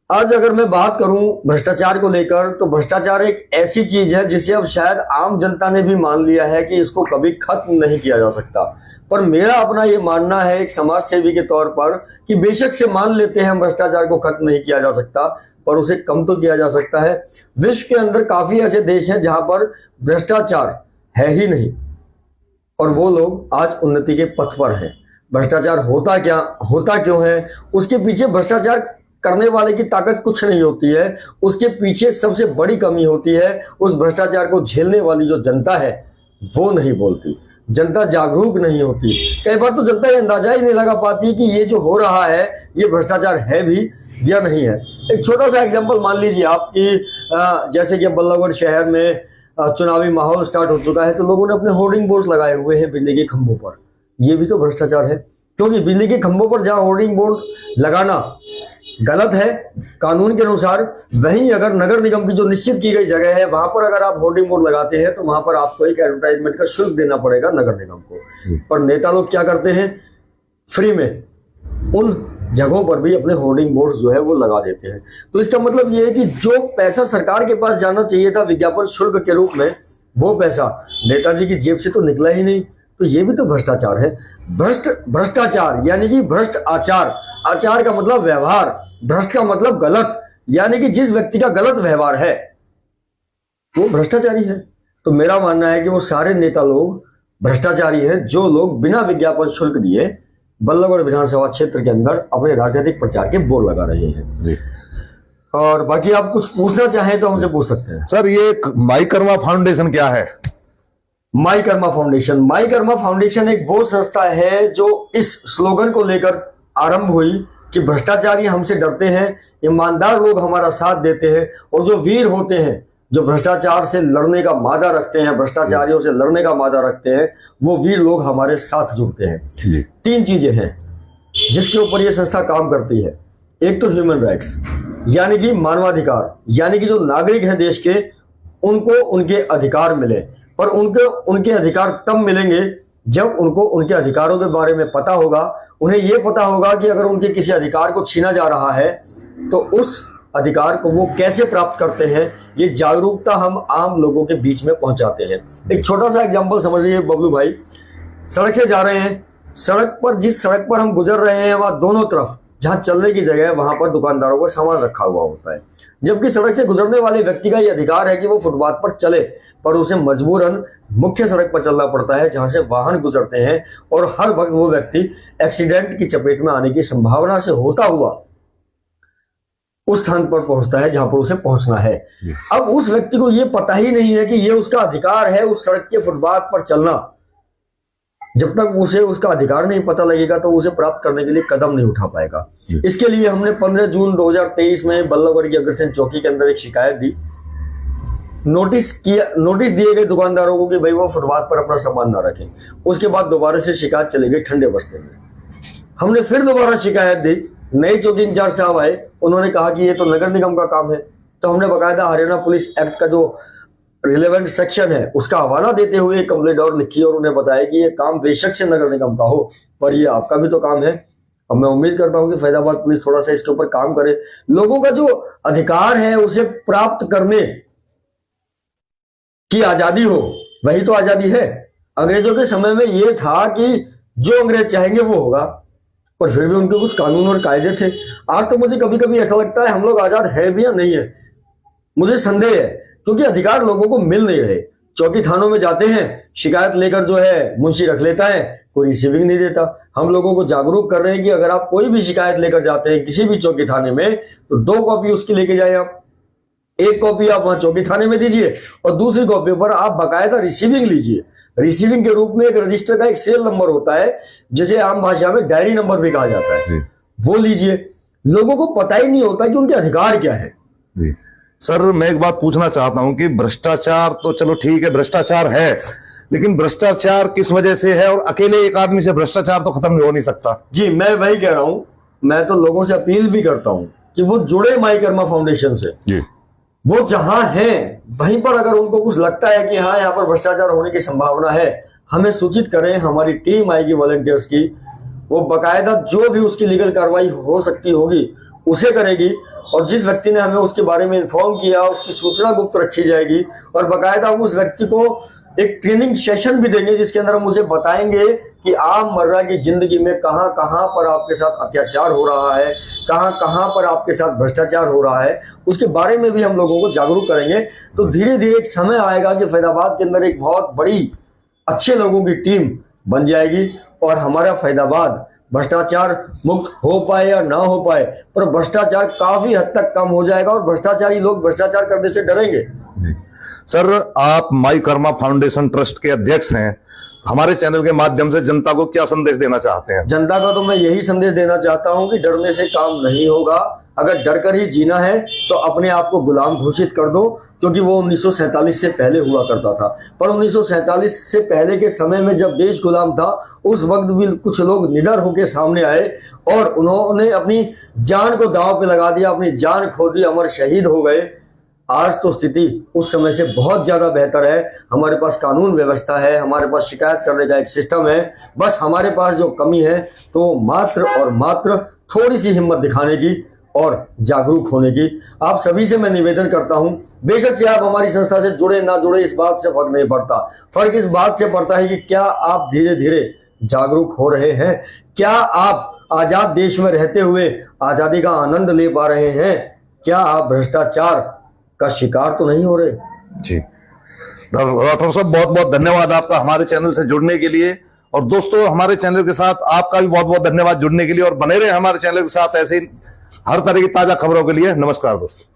आज अगर मैं बात करूं भ्रष्टाचार को लेकर, तो भ्रष्टाचार एक ऐसी चीज है जिसे अब शायद आम जनता ने भी मान लिया है कि इसको कभी खत्म नहीं किया जा सकता। पर मेरा अपना ये मानना है एक समाज सेवी के तौर पर कि बेशक से मान लेते हैं भ्रष्टाचार को खत्म नहीं किया जा सकता, पर उसे कम तो किया जा सकता है। विश्व के अंदर काफी ऐसे देश हैं जहां पर भ्रष्टाचार है ही नहीं और वो लोग आज उन्नति के पथ पर हैं। भ्रष्टाचार होता क्यों है? उसके पीछे भ्रष्टाचार करने वाले की ताकत कुछ नहीं होती है, उसके पीछे सबसे बड़ी कमी होती है उस भ्रष्टाचार को झेलने वाली जो जनता है वो नहीं बोलती, जनता जागरूक नहीं होती। कई बार तो जनता ये अंदाजा ही नहीं लगा पाती कि ये जो हो रहा है ये भ्रष्टाचार है भी या नहीं है। एक छोटा सा एग्जांपल मान लीजिए आप कि जैसे कि बल्लभगढ़ शहर में चुनावी माहौल स्टार्ट हो चुका है, तो लोगों ने अपने होर्डिंग बोर्ड लगाए हुए हैं बिजली के खंभों पर। ये भी तो भ्रष्टाचार है, क्योंकि बिजली के खंभों पर जहां होर्डिंग बोर्ड लगाना गलत है कानून के अनुसार, वहीं अगर नगर निगम की जो निश्चित की गई जगह है वहां पर अगर आप होर्डिंग बोर्ड लगाते हैं तो वहां पर आपको एक एडवर्टाइजमेंट का शुल्क देना पड़ेगा नगर निगम को। पर नेता लोग क्या करते हैं, फ्री में उन जगहों पर भी अपने होर्डिंग बोर्ड जो है वो लगा देते हैं। तो इसका मतलब ये है कि जो पैसा सरकार के पास जाना चाहिए था विज्ञापन शुल्क के रूप में, वो पैसा नेताजी की जेब से तो निकला ही नहीं। तो ये भी तो भ्रष्टाचार है। भ्रष्टाचार यानी कि भ्रष्ट आचार, आचार का मतलब व्यवहार, भ्रष्ट का मतलब गलत, यानी कि जिस व्यक्ति का गलत व्यवहार है वो भ्रष्टाचारी है। तो मेरा मानना है कि वो सारे नेता लोग भ्रष्टाचारी हैं जो लोग बिना विज्ञापन शुल्क दिए बल्लभगढ़ विधानसभा क्षेत्र के अंदर अपने राजनीतिक प्रचार के बोर्ड लगा रहे हैं। और बाकी आप कुछ पूछना चाहें तो हमसे पूछ सकते हैं। सर, ये माई कर्मा फाउंडेशन क्या है? माई कर्मा फाउंडेशन एक वो संस्था है जो इस स्लोगन को लेकर आरंभ हुई कि भ्रष्टाचारी हमसे डरते हैं, ईमानदार लोग हमारा साथ देते हैं, और जो वीर होते हैं जो भ्रष्टाचार से लड़ने का मादा रखते हैं, भ्रष्टाचारियों से लड़ने का मादा रखते हैं, वो वीर लोग हमारे साथ जुड़ते हैं। तीन चीजें हैं जिसके ऊपर ये संस्था काम करती है। एक तो ह्यूमन राइट्स यानी कि मानवाधिकार, यानी कि जो नागरिक हैं देश के उनको उनके अधिकार मिले, पर उनके अधिकार तब मिलेंगे जब उनको उनके अधिकारों के बारे में पता होगा। उन्हें यह पता होगा कि अगर उनके किसी अधिकार को छीना जा रहा है तो उस अधिकार को वो कैसे प्राप्त करते हैं, ये जागरूकता हम आम लोगों के बीच में पहुंचाते हैं। एक छोटा सा एग्जांपल समझिए बबलू भाई, सड़क से जा रहे हैं, सड़क पर जिस सड़क पर हम गुजर रहे हैं वहां दोनों तरफ जहां चलने की जगह है वहां पर दुकानदारों का सामान रखा हुआ होता है, जबकि सड़क से गुजरने वाले व्यक्ति का यह अधिकार है कि वो फुटपाथ पर चले, पर उसे मजबूरन मुख्य सड़क पर चलना पड़ता है जहां से वाहन गुजरते हैं, और हर वक्त वो व्यक्ति एक्सीडेंट की चपेट में आने की संभावना से होता हुआ उस स्थान पर पहुंचता है जहां पर उसे पहुंचना है। अब उस व्यक्ति को यह पता ही नहीं है कि यह उसका अधिकार है उस सड़क के फुटपाथ पर चलना। जब तक उसे उसका अधिकार नहीं पता लगेगा तो उसे प्राप्त करने के लिए कदम नहीं उठा पाएगा। इसके लिए हमने 15 जून 2023 में बल्लभगढ़ की अग्रसेन चौकी के अंदर एक शिकायत दी, नोटिस दिए गए दुकानदारों को कि भाई वो फुटपाथ पर अपना सामान ना रखें। उसके बाद दोबारा से शिकायत चली गई ठंडे बस्ते में। हमने फिर दोबारा शिकायत दी, नई चौकी इंचार्ज साहब आए, उन्होंने कहा कि ये तो नगर निगम का काम है। तो हमने बाकायदा हरियाणा पुलिस एक्ट का जो रिलेवेंट सेक्शन है उसका हवाला देते हुए कंप्लेंट और लिखी और उन्हें बताया कि ये काम बेशक से नगर निगम का हो पर ये आपका भी तो काम है। अब मैं उम्मीद करता हूं कि फैजाबाद पुलिस थोड़ा सा इसके ऊपर काम करे। लोगों का जो अधिकार है उसे प्राप्त करने की आजादी हो, वही तो आजादी है। अंग्रेजों के समय में यह था कि जो अंग्रेज चाहेंगे वो होगा, पर फिर भी उनके कुछ कानून और कायदे थे। आज तो मुझे कभी कभी ऐसा लगता है हम लोग आजाद है भी या नहीं है, मुझे संदेह है, क्योंकि अधिकार लोगों को मिल नहीं रहे। चौकी थानों में जाते हैं, शिकायत लेकर जो है मुंशी रख लेता है, कोई रिसीविंग नहीं देता। हम लोगों को जागरूक कर रहे हैं कि अगर आप कोई भी शिकायत लेकर जाते हैं किसी भी चौकी थाने में तो 2 कॉपी उसकी लेके जाए आप। एक कॉपी आप वहां चौकी थाने में दीजिए और दूसरी कॉपी पर आप बाकायदा रिसीविंग लीजिए। रिसीविंग के रूप में एक रजिस्टर का एक सीरियल नंबर होता है जिसे आम भाषा में डायरी नंबर भी कहा जाता है, वो लीजिए। लोगों को पता ही नहीं होता कि उनके अधिकार क्या है। जी सर, मैं एक बात पूछना चाहता हूं कि भ्रष्टाचार तो चलो ठीक है, भ्रष्टाचार है, लेकिन भ्रष्टाचार किस वजह से है? और अकेले एक आदमी से भ्रष्टाचार तो खत्म हो नहीं सकता। जी, मैं वही कह रहा हूं। मैं तो लोगों से अपील भी करता हूं कि वो जुड़े माई कर्मा फाउंडेशन से। जी, वो जहां हैं वहीं पर अगर उनको कुछ लगता है कि हाँ यहाँ पर भ्रष्टाचार होने की संभावना है, हमें सूचित करें। हमारी टीम आएगी वॉलंटियर्स की, वो बाकायदा जो भी उसकी लीगल कार्रवाई हो सकती होगी उसे करेगी और जिस व्यक्ति ने हमें उसके बारे में इन्फॉर्म किया उसकी सूचना गुप्त रखी जाएगी और बाकायदा हम उस व्यक्ति को एक ट्रेनिंग सेशन भी देंगे जिसके अंदर हम उसे बताएंगे कि आममर्रा की जिंदगी में कहां कहां पर आपके साथ अत्याचार हो रहा है, कहां कहां पर आपके साथ भ्रष्टाचार हो रहा है, उसके बारे में भी हम लोगों को जागरूक करेंगे। तो धीरे धीरे एक समय आएगा कि फैजाबाद के अंदर एक बहुत बड़ी अच्छे लोगों की टीम बन जाएगी और हमारा फैजाबाद भ्रष्टाचार मुक्त हो पाए या ना हो पाए पर भ्रष्टाचार काफी हद तक कम हो जाएगा और भ्रष्टाचारी लोग भ्रष्टाचार करने से डरेंगे। सर, आप माई कर्मा फाउंडेशन ट्रस्ट के अध्यक्ष हैं, हमारे चैनल के माध्यम से जनता को क्या संदेश देना चाहते हैं? जनता को तो मैं यही संदेश देना चाहता हूं कि डरने से काम नहीं होगा। अगर डर कर ही जीना है तो अपने आप को गुलाम घोषित कर दो, क्योंकि वो 1947 से पहले हुआ करता था। पर 1947 से पहले के समय में जब देश गुलाम था उस वक्त भी कुछ लोग निडर होकर सामने आए और उन्होंने अपनी जान को दांव पे लगा दिया, अपनी जान खो दी, अमर शहीद हो गए। आज तो स्थिति उस समय से बहुत ज्यादा बेहतर है। हमारे पास कानून व्यवस्था है, हमारे पास शिकायत करने का एक सिस्टम है। बस हमारे पास जो कमी है तो मात्र और मात्र थोड़ी सी हिम्मत दिखाने की और जागरूक होने की। आप सभी से मैं निवेदन करता हूं, बेशक से आप हमारी संस्था से जुड़े ना जुड़े इस बात से फर्क नहीं पड़ता। फर्क इस बात से पड़ता है कि क्या आप धीरे धीरे जागरूक हो रहे हैं, क्या आप आजाद देश में रहते हुए आजादी का आनंद ले पा रहे हैं, क्या आप भ्रष्टाचार का शिकार तो नहीं हो रहे। जी राठौर साहब, बहुत बहुत धन्यवाद आपका हमारे चैनल से जुड़ने के लिए। और दोस्तों, हमारे चैनल के साथ आपका भी बहुत बहुत धन्यवाद जुड़ने के लिए और बने रहे हमारे चैनल के साथ ऐसे ही हर तरह की ताजा खबरों के लिए। नमस्कार दोस्तों।